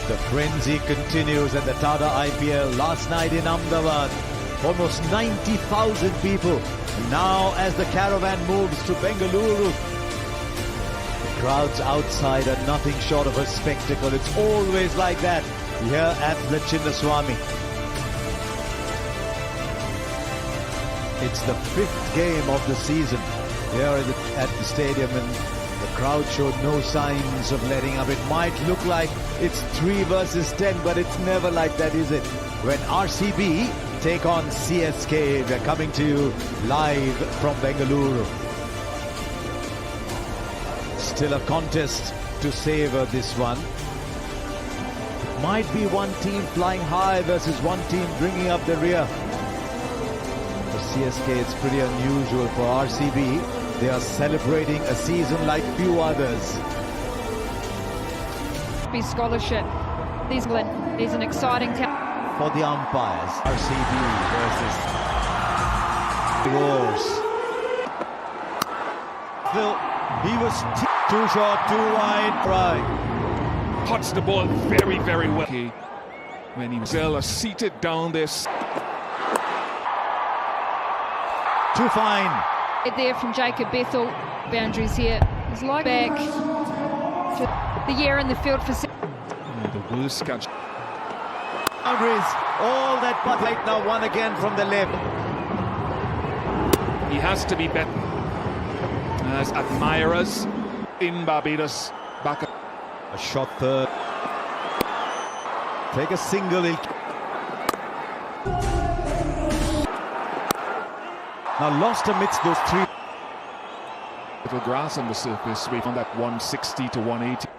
The frenzy continues at the Tata IPL. Last night in Ahmedabad, almost 90,000 people. Now as the caravan moves to Bengaluru, the crowds outside are nothing short of a spectacle. It's always like that here at the Chinnaswamy. It's the 5th game of the season here at the stadium, and the crowd showed no signs of letting up. It might look like it's 3 versus 10, but it's never like that, is it? When RCB take on CSK, they're coming to you live from Bengaluru. Still a contest to savor this one. It might be one team flying high versus one team bringing up the rear. For CSK, it's pretty unusual. For RCB, they are celebrating a season like few others. Be scholarship. There's an exciting For the umpires, RCB versus Roars. Phil, he was too short, too wide, right. Cuts the ball very, very well. When he was seated down this. Too fine. there from Jacob Bethel. Boundaries here. It's like back for the year in the field for. The Wolves catch. Boundaries. All that but late now, one again from the left. He has to be better. As admirers in Barbados, Bacha. A shot third. Take a single. Now lost amidst those three. Little grass on the surface. We found that 160 to 180.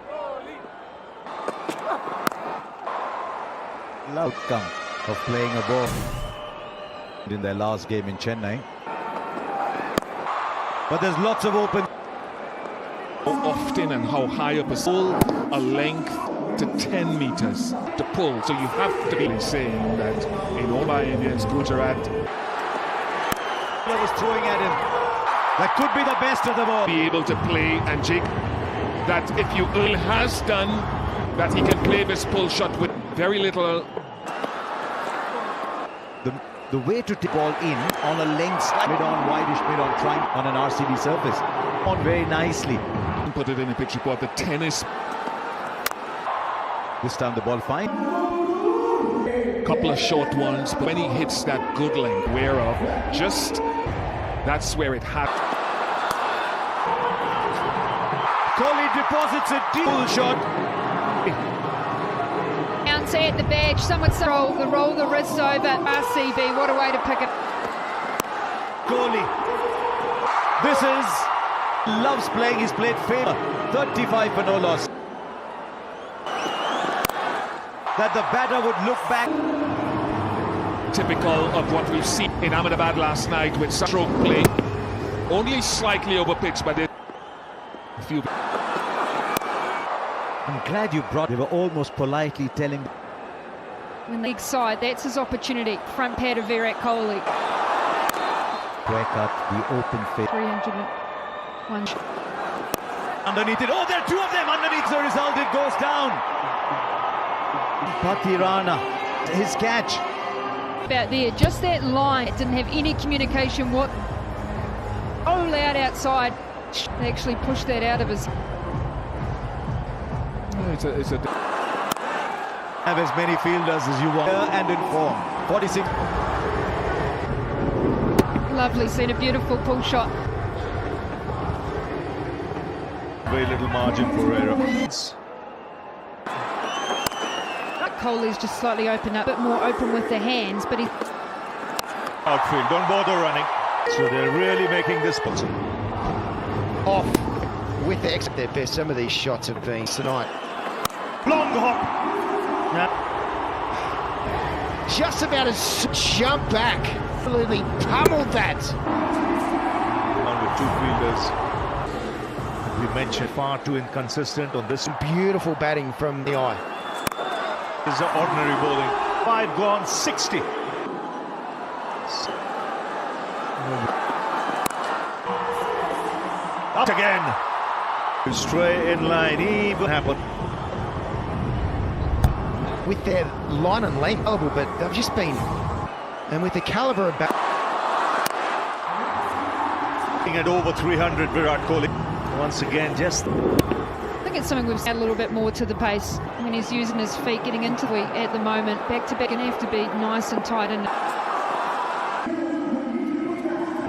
Outcome of playing a ball in their last game in Chennai. But there's lots of open. How often and how high up a length to 10 meters to pull. So you have to be saying that in all my Indians, Gujarat was throwing at him. That could be the best of the ball. Be able to play, and Jake, that if you has done that, he can play this pull shot with very little. The way to tip ball in on a length, mid-on, wideish mid-on, trying on an RCB surface. On very nicely. Put it in a pitch report. The tennis. This time the ball fine. Couple of short ones, but when he hits that good length, aware of, just that's where it happened. Kohli deposits a deep shot. Bounce at the badge. Someone roll the wrist over. RCB. What a way to pick it. Kohli. This is loves playing. He's played fair. 35 for no loss. That the batter would look back. Typical of what we've seen in Ahmedabad last night with stroke play. Only slightly over pitch, but a few. I'm glad you brought. They were almost politely telling. When the side, that's his opportunity. Front pad of Virat Kohli. Break up the open face. 301. Underneath it. Oh, there are two of them underneath the result. It goes down. Patirana, his catch. About there, just that line. It didn't have any communication. What? Oh, loud outside. They actually pushed that out of his. It's a Have as many fielders as you want. And in form. 46. Lovely, seen a beautiful pull shot. Very little margin for error. Kohli's just slightly opened up, a bit more open with the hands, but he. Outfield, don't bother running. So they're really making this possible. Off with their best. Some of these shots have been tonight. Long hop. Just about to jump back. Absolutely pummeled that. On with two fielders. We mentioned far too inconsistent on this. Beautiful batting from the eye. This is ordinary bowling. 5 gone, 60. Up again. Stray in line, even happen. with their line and length, but they've just been, and with the calibre of bat. At over 300, Virat Kohli. Once again, just... I think it's something we've add a little bit more to the pace when he's using his feet, getting into the at the moment. Back to back, going to have to be nice and tight. And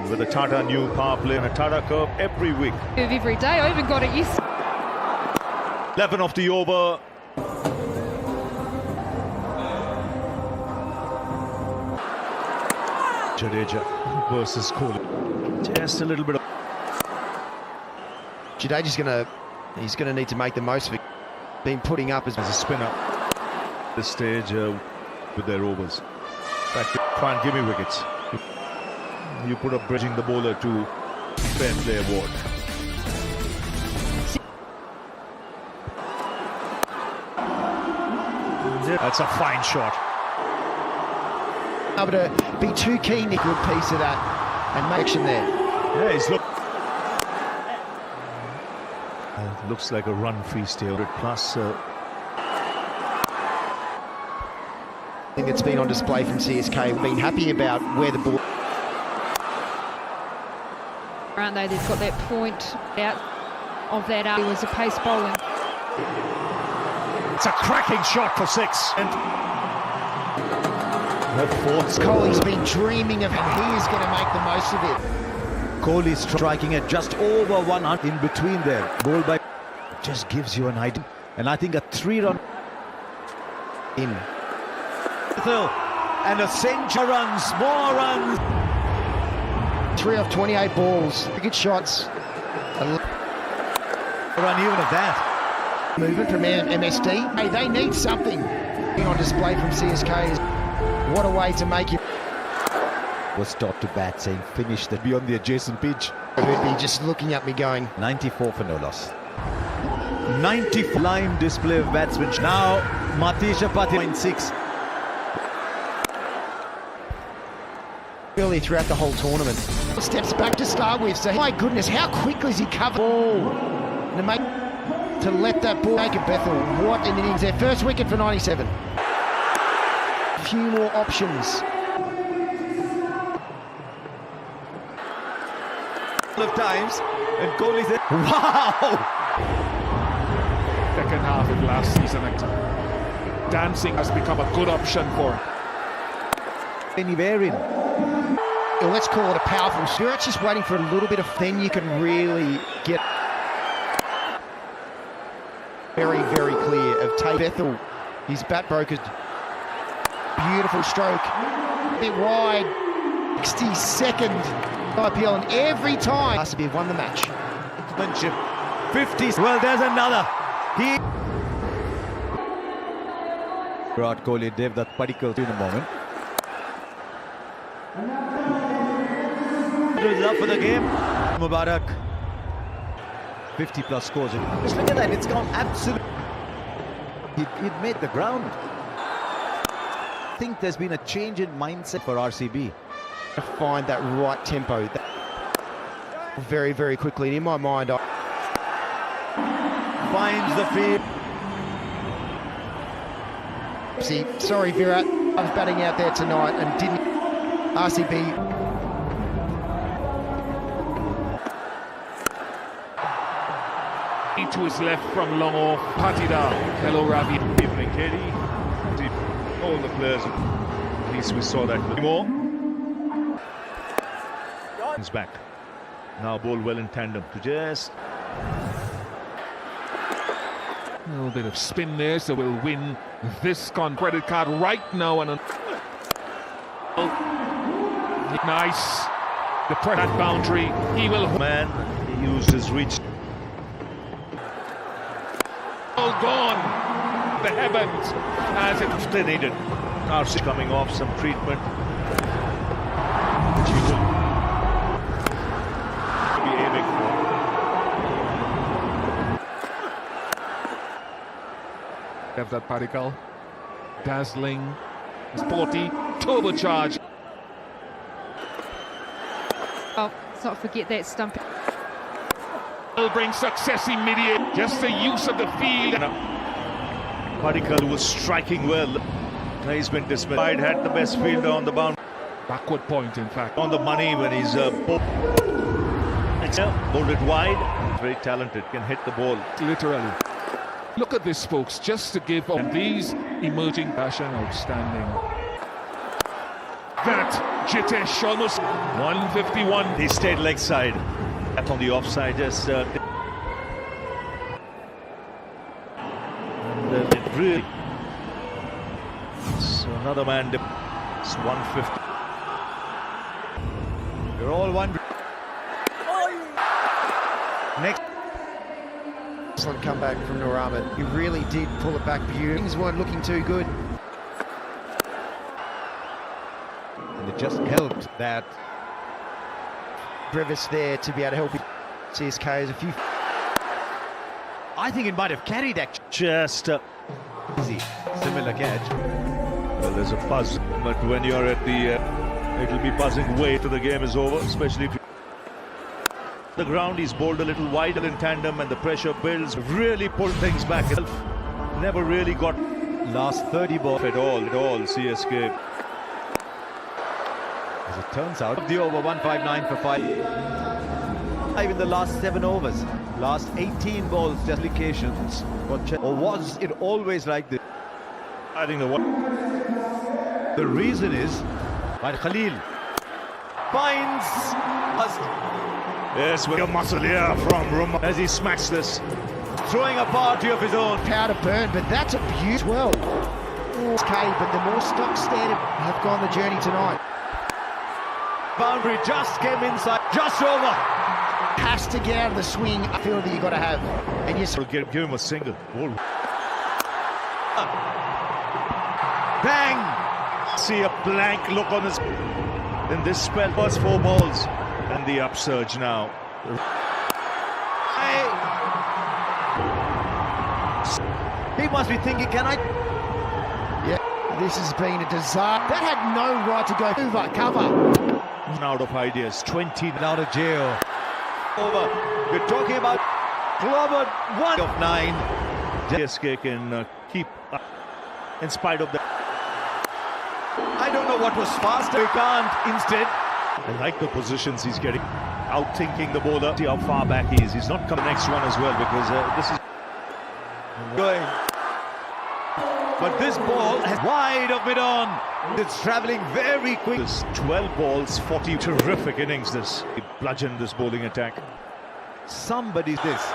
with a Tata new power play and a Tata curve every week. every day. I even got it yesterday. 11 of the over. Jadeja versus Kohli. Just a little bit of... Jadeja's he's gonna need to make the most of it. Been putting up as a spinner. This stage with their overs. In fact, try and give me wickets. You put up bridging the bowler to fair play award. That's a fine shot. Able to be too keen, a good piece of that, and make action there. Yeah, he's looks like a run feast here. Plus, I think it's been on display from CSK. We've been happy about where the ball. Aren't they? They've got that point out of that. It was a pace bowling. It's a cracking shot for 6. And Kohli's been dreaming of it. He is going to make the most of it. Kohli striking at just over 100 in between there. Ball by just gives you an idea. And I think a 3-run in. And a century runs, more runs. 3 off 28 balls. Good shots. Run even at that. Movement from MSD. Hey, they need something. Being on display from CSK. What a way to make it. Was taught to bat, saying finish that beyond the adjacent pitch. He'd be just looking at me going 94 for no loss. 90 line display of batsmen. Now Matisha Pati 0.6. Early throughout the whole tournament. Steps back to start with. So my goodness, how quickly has he covered ball to let that ball make a Bethel. What an innings. Their first wicket for 97. A few more options. Of times and Kohli said, wow! Second half of last season, dancing has become a good option for him. Anywhere in. Let's call it a powerful spirit. Just waiting for a little bit of, then you can really get very, very clear of Tate Bethel. His bat broke. Beautiful stroke. A bit wide. 62nd IPL, and every time RCB have won the match. 50s. Well, there's another. Virat Kohli gave that particle in a moment. It was up for the game. Mubarak. 50 plus scores. Just look at that. It's gone absolutely. It made the ground. I think there's been a change in mindset for RCB. To find that right tempo very, very quickly. And in my mind, finds the field. See, sorry, Virat, I was batting out there tonight and didn't. RCB. To his left from long off. Patida. Hello, Ravi. Evening, Katie. All the players. At least we saw that more. Back. Now ball well in tandem to just a little bit of spin there, so we'll win this credit card right now. And nice, the that boundary. He will. Man, he used his reach. All gone. The heavens as it They needed. RCB coming off some treatment. Have that particle, dazzling, sporty, turbocharge. Oh, let's not forget that stump. Will bring success immediate. Just the use of the field. Padikkal was striking well. He's been dismissed. Had the best fielder on the boundary. Backward point, in fact. On the money when he's bowled it wide. Very talented, can hit the ball. Literally. Look at this, folks, just to give on these emerging Bacha outstanding. That Jitesh almost 151. He stayed leg side. Up on the offside, just it really. So another man. It's 150. You're all wondering. Next. Excellent comeback from Nur Ahmed. He really did pull it back beautifully. Things weren't looking too good. And it just helped that Brevis there to be able to help him. CSK has a few. I think it might have carried actually. Just Easy, similar catch. well, there's a buzz, but when you're at the, it'll be buzzing way till the game is over, especially if you. The ground, he's bowled a little wider in tandem, and the pressure builds. Really pulled things back. Never really got Last 30 balls. at all. CSK. As it turns out, the over 159 for 5. In the last 7 overs. Last 18 balls, just applications. Or was it always like this? I think The reason is, by Khalil finds us yes, with a muscle here from Rum as he smacks this. throwing a party of his own. Powder burn, but that's a beaut well. Okay, but the more stock standard have gone the journey tonight. Boundary just came inside, just over. Has to get out of the swing. I feel that you got to have, and you. Give him a single. Oh. Bang! See a blank look on his in this spell. First 4 balls and the upsurge now. He must be thinking, can I? Yeah, this has been a disaster. That had no right to go over cover. Out of ideas. 20 Out of jail. Over. We're talking about clobbered 1 of 9. CSK can keep up in spite of that. I don't know what was faster. We can't. Instead, I like the positions he's getting. Outthinking the bowler. See how far back he is. He's not coming next one as well, because this is going. But this ball is wide of mid-on. It's travelling very quick. this 12 balls, 40 terrific innings. This he bludgeoned this bowling attack. Somebody's this.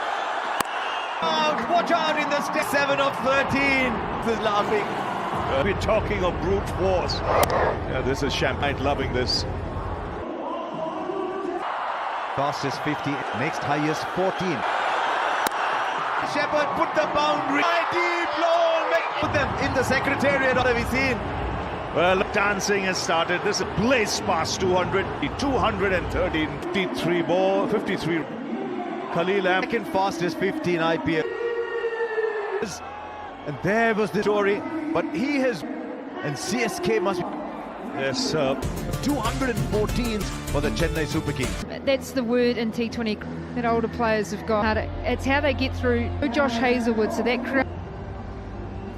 Watch out in the 7 of 13. This is laughing. We're talking of brute force. Yeah, this is Champagne loving this. Fastest 50, next highest 14. Shepherd put the boundary. Deep long. Put them in the secretariat. What have we seen? Well, dancing has started. This is blaze past 200. 213, 53 ball, 53. Khalil Second fastest 15 IPL. And there was the story. But he has, and CSK must be. Yes, sir. 214th for the Chennai Super Kings. That's the word in T20 that older players have got. It's how they get through. Josh Hazlewood, so that crowd.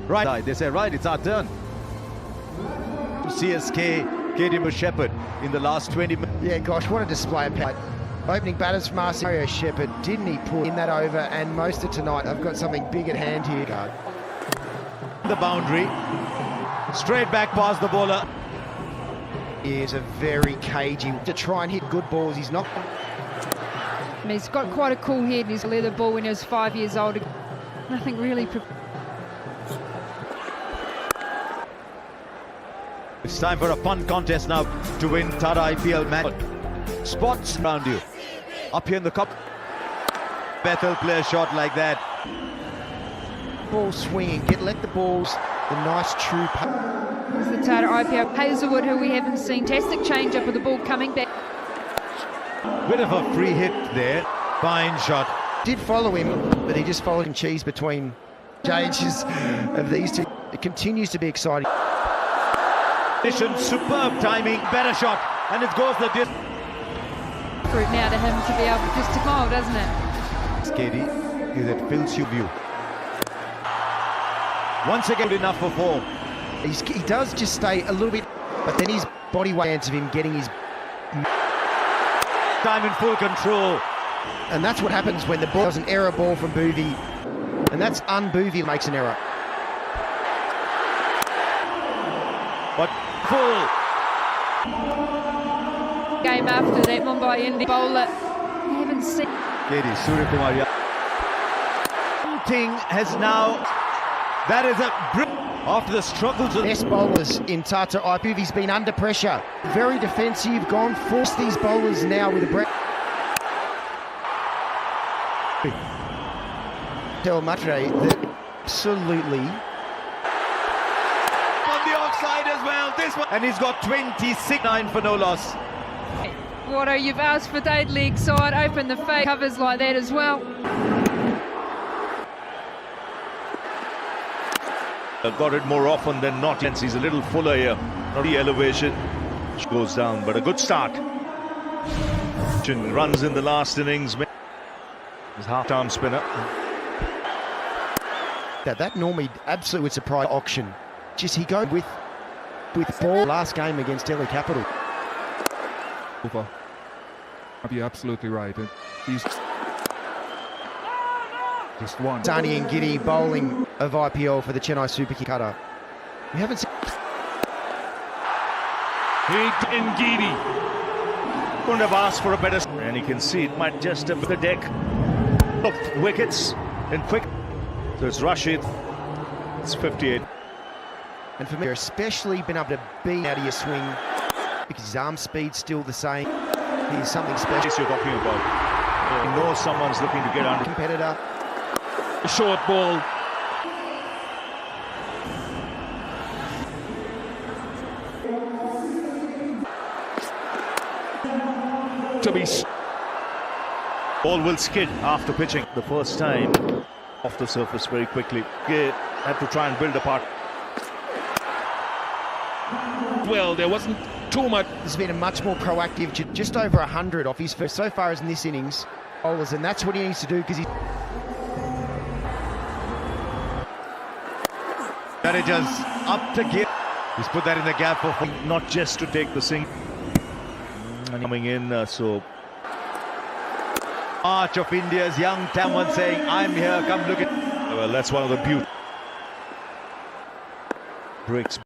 Right, they say, right, it's our turn. CSK gave him a shepherd in the last 20 minutes. Yeah, gosh, what a display of power. Opening batters from Mario Shepherd, didn't he put in that over? And most of tonight, I've got something big at hand here. The boundary, straight back past the bowler. He is a very cagey to try and hit good balls. He's not. I mean, he's got quite a cool head and he's a leather ball when he was 5 years old. Nothing really. It's time for a fun contest now to win Tata IPL match. Spots around you. Up here in the cup. Bethel play a shot like that. Ball swinging, let the balls, the nice true. It's the Tata IPL. Hazlewood, who we haven't seen. Fantastic change up with the ball coming back. Bit of a free hit there. Fine shot. Did follow him, but he just followed in cheese between stages of these two. It continues to be exciting. Superb timing, better shot, and it goes the distance. Fruit now to him to be able just to go, doesn't it? Skady is at Phil's view. Once again, good enough for 4. He does just stay a little bit, but then his body weight of him getting his... Time in full control. And that's what happens when the ball is an error ball from Boovy. And that's un-Boovy makes an error. But full. Game after that, Mumbai Indians bowler. I haven't seen. Lady Suryakumar. Thing has now. That is a after the struggles of Best bowlers in Tata IPL. He's been under pressure. Very defensive, gone, forced these bowlers now with a break. Tell Matre that absolutely. On the offside as well. This one. And he's got 26-9 for no loss. Watto, you've asked for Dade League side. Open the fake covers like that as well. Got it more often than not. He's a little fuller here. The elevation goes down, but a good start. Runs in the last innings. His half-arm spinner. That normally absolutely would surprise auction. Just he go with ball last game against Delhi Capital. Over. I'll be absolutely right. He's just one. Sani and Giddy bowling of IPL for the Chennai Super King cutter. We haven't seen. Hit and Giddy. Couldn't have asked for a better. And you can see it might just have the deck. Look, wickets and quick. So it's Rashid. It's 58. And for me, especially been able to beat out of your swing because his arm speed's still the same. He's something special. You're talking about. You know someone's looking to get under. Competitor. A short ball. To be. Ball will skid after pitching the first time off the surface very quickly. Had to try and build apart. Well, there wasn't too much. There's been a much more proactive, just over 100 off his first so far as in this innings. Bowlers, and that's what he needs to do because he. Jadeja's up to give. He's put that in the gap for. Not just to take the sing. Coming in, so. March of India's young talent saying, I'm here, come look at. Well, that's one of the beauty. Breaks.